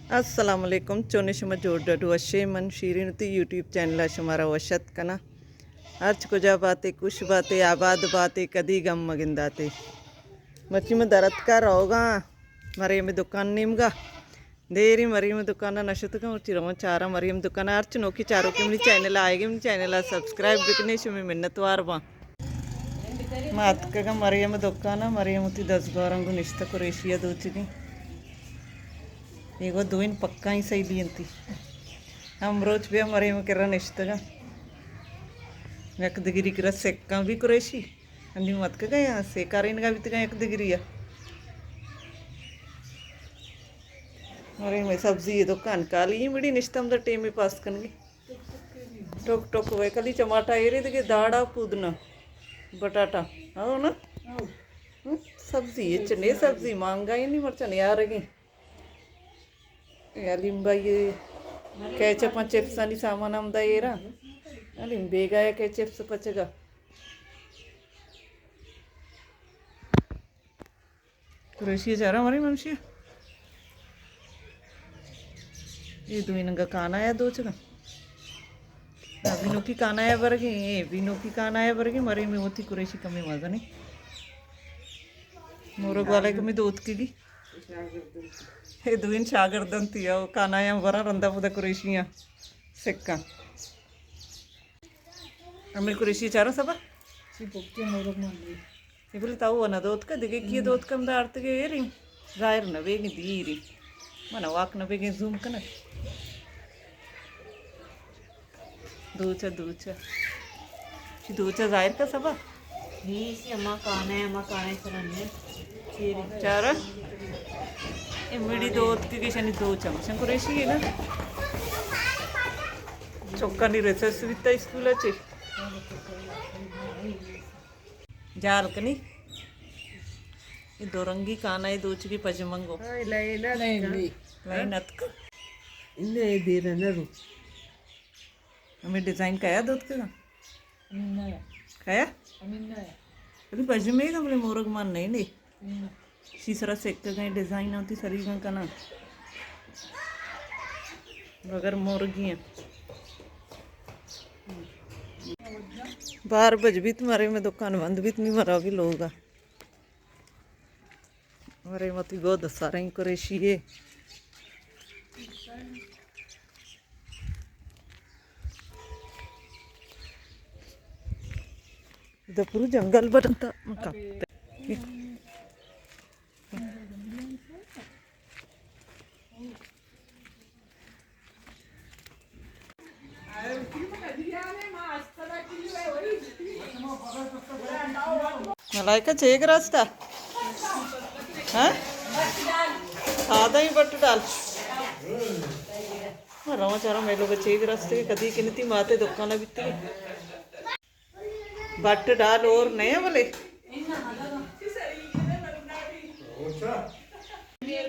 Assalamualaikum चोने शमा जोड़ वशे मन शीरीन यूट्यूब चैनल शुमारा वशत कना अर्च कुजा बातें कुछ बातें आबाद बातें कदी गम मगिंदाते मची में दरद का रोगा मरे में दुकान निमगा देरी मरी में दुकान नशत का चिरम चारा मरी में दुकान अर्च नोकी चारों की मेरी चैनल आएगी मेरी चैनल सब्सक्राइब बिकने शुमी मिन्नत वार बा मात का मरी में दुकान मरी में 10 12 निश्ता को रेशिया दूची ಈಗ ದುವಿನ ಪಕ್ಕ ಸೈಲಿ ಅಂತಿ ಅಮ್ರೋಚ್ ಬಿ ಮರೆ ಕೆರ ನೆಷ್ಟಗ एक दिगरी करा सेका भी कुरेशी अन्नी मत का गया सेका रेन का भी तो एक दिगरी है और मैं सब्जी ये दुकान काली ही बड़ी निश्तम द टेम में पास करनगे टोक टोक वे कली टमाटा ये रे दाड़ा पुदना बटाटा आओ ना सब्जी ये चने सब्जी महंगाई नहीं मर चने आ रही लिंबा ये कैचअप चिप्स आणि सामान आमदा येरा लिंबेगा या काय चिप्स पचगा कुरेशी चारा हमारी मनुष्य ये दो इनका काना या दो चगा विनो की काना या बरगे ये विनो की काना या बरगे मरे में होती कुरेशी कमी मजा नहीं मोरग वाले को मैं दूध की ये दुइन शागर्दन थी वो कानाया बरा रंदा पुदा कुरेशियाँ सेक्का अमीर कुरेशी चारों सब ये बोले ताऊ वना दोत का दिखे किए दोत कम दार्थ के ये रिंग जाहिर न बेगी दीरी मना वाक न बेगी जूम कना दूचा जाहिर का सब नहीं सी अम्मा काना चलाने चारा मिड़ी दो की शनि 2 चमच कुरेशी है ना चौका नहीं रेसेस वित्ता स्कूल अच्छे जाल कनी ये दो रंगी काना ये दो चुकी पजमंगो लाइन अतक इन्हें दे रहा रू हमें डिज़ाइन काया दूध का काया अभी पजमे का बोले मोरग मान नहीं शीसरा सेक गए डिज़ाइन होती सरी का ना बगर मुर्गी हैं बाहर बज भी तुम्हारे में दुकान बंद भी नहीं मरा भी लोग मरे मत बहुत सारे कुरेशी है इधर पूरा जंगल बनता मलाइका चेक रास्ता हाँ आधा ही बट डाल रवा चारा मैं लोग चेक रास्ते कदी किनती माते दुकान बिकती बट डाल और नया बोले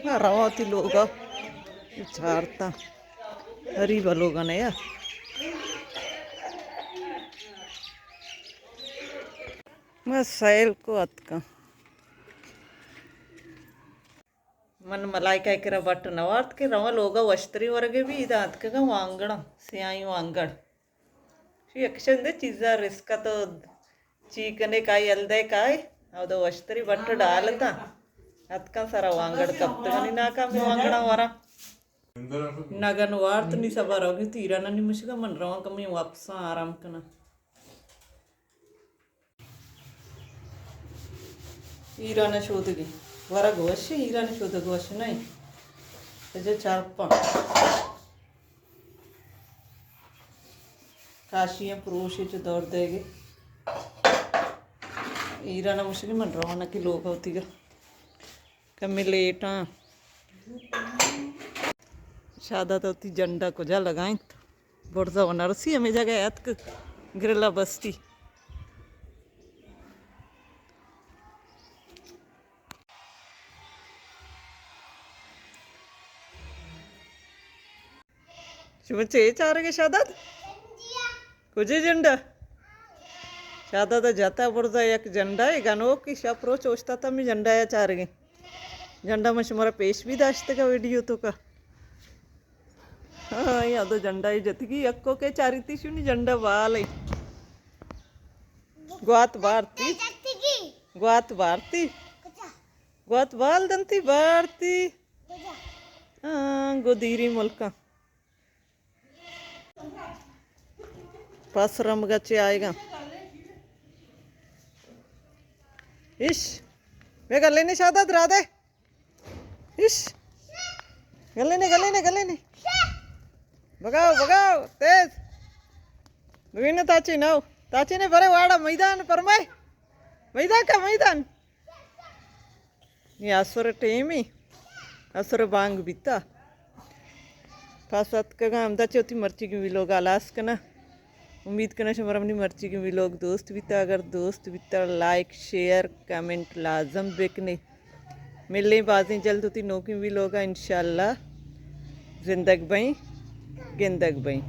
रवा होती लोग चारता हरी लोग नया मैं सैल को अतका मन मलाई का एक बट नवार्थ के रवा लोग वस्त्री वर्गे भी इध अतक वांगड़ सियाई वांगड़ यक्षंदे चीज़ा रिस्क तो चीकने काई अल्दे काई अवदो वस्त्री बट डालता अतका सारा वांगड़ कप्तगनी नाका में वांगड़ा वारा नगन वार्थ नहीं सबर होगी तीरा नहीं मुश्किल मन रवा कमी वापस आराम करना ईराना शोधगी वरा गोश ईराना शोध गोश नहीं त्याचे 4 काशियाँ पुरुषेच दौड़ देगे ईराना मुश्किल मन रवाना की लोग होती गा कमी लेट हाँ शादा तो होती झंडा को जा लगाएं बोर्जा बनारसी हमें जगह याद गिरला बस्ती शुभचे चार के शादात कुछ झंडा शादा तो जाता पड़ता एक झंडा है गानो की शाप्रो चोचता था मैं झंडा या चार के झंडा में शुमारा पेश भी दाश्त का वीडियो तो का हाँ यहाँ तो झंडा ही जतगी अक्को के चारिती शुनी झंडा वाल ग्वात भारती ग्वात भारती ग्वात बाल दंती भारती हाँ गोदीरी मुल्का पासरम गचे आएगा इश वे गले ने शादा दरा दे इश गले ने भगाओ भगाओ तेज विन ताची ने भरे वाड़ा मैदान पर मैदान का मैदान ये आसुर टेमी आसुर बांग बीता फासात का आमदा चौथी मर्ची की भी लोग आलास कना उम्मीद करना हमारा अपनी मर्ची की भी लोग दोस्त बीता अगर दोस्त बीता लाइक शेयर कमेंट लाजम बेकने मिलने बाजें जल्द होती नौकरी भी लोग इंशाल्लाह जिंदग बई गिंदग बई।